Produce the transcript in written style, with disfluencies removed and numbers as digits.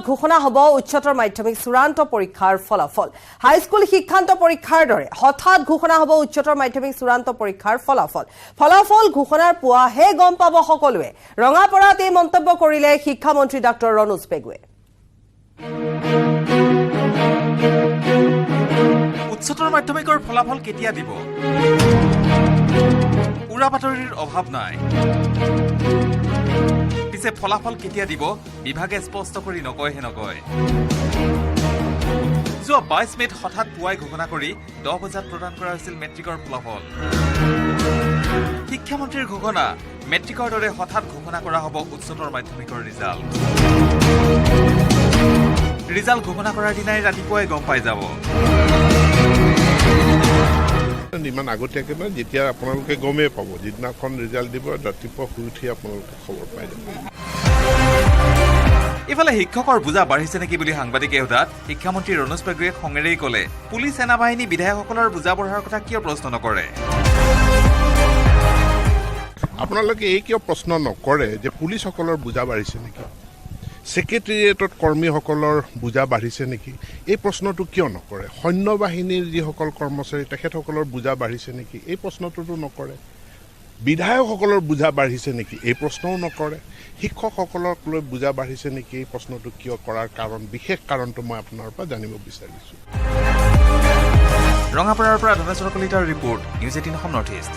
ঘোষণা হ'ব উচ্চতৰ মাধ্যমিক চূড়ান্ত পৰীক্ষাৰ ফলাফল হাইস্কুল শিক্ষান্ত পৰীক্ষাৰ দৰে হঠাৎ ঘোষণা হ'ব উচ্চতৰ মাধ্যমিক চূড়ান্ত পৰীক্ষাৰ ফলাফল ঘোষণাৰ পুৱাহে গম পাব সকলোৱে ৰঙাপৰাত এই মন্তব্য কৰিলে শিক্ষামন্ত্ৰী ডক্টৰ ৰণোজ পেগুৱে উচ্চতৰ মাধ্যমিকৰ ফলাফল কেতিয়া দিব উৰা বাতৰিৰ অভাৱ নাই পিছে ফলাফল কেতিয়া দিব বিভাগে স্পষ্ট কৰি নকয় যোৱা 22 মেত হঠাৎ পুৱাই ঘোষণা কৰি 10 বজাত প্ৰদান কৰা হৈছিল মেট্ৰিকৰ ফলাফল শিক্ষামন্ত্ৰীৰ ঘোষণা মেট্ৰিকৰ দৰে হঠাৎ ঘোষণা কৰা হ'ব উচ্চতৰ মাধ্যমিকৰ ৰিজাল্ট ঘোষণা কৰাৰ দিনাই ৰাতিপুৱাই গম পাই যাব ইমান আগতীয়াকৈ মানে যেতিয়া আপোনালোকে গমেই পাব যিদিনাখন ৰিজাল্ট দিব ৰাতিপুৱা শুই উঠি আপোনালোকে খবৰ পাই যাব ইফালে শিক্ষকৰ বোজা বাঢ়িছে নেকি বুলি সাংবাদিকে সোধাত শিক্ষামন্ত্ৰী ৰণোজ পেগুৱে খঙেৰেই ক'লে পুলিচ সেনাবাহিনী বিধায়কসকলৰ বোজা বঢ়াৰ কথা কিয় প্ৰশ্ন নকৰে আপোনালোকে এই কিয় প্ৰশ্ন নকৰে যে পুলিচসকলৰ বোজা বাঢ়িছে নেকি সেক্ৰেটাৰিয়েটত কৰ্মীসকলৰ বোজা বাঢ়িছে নেকি এই প্ৰশ্নটো কিয় নকৰে সৈন্য বাহিনীৰ যিসকল কৰ্মচাৰী তেখেতসকলৰ বোজা বাঢ়িছে নেকি এই প্ৰশ্নটোতো নকৰে বিধায়কসকলৰ বোজা বাঢ়িছে নেকি এই প্ৰশ্নও নকৰে শিক্ষকসকলক লৈ বোজা বাঢ়িছে নেকি এই প্ৰশ্নটো কিয় কৰাৰ কাৰণ বিশেষ কাৰণটো মই আপোনাৰ পৰা জানিব বিচাৰিছো ৰঙাপাৰাৰ পৰা ধনেশ্বৰ কলিতাৰ report news 18 Assam north east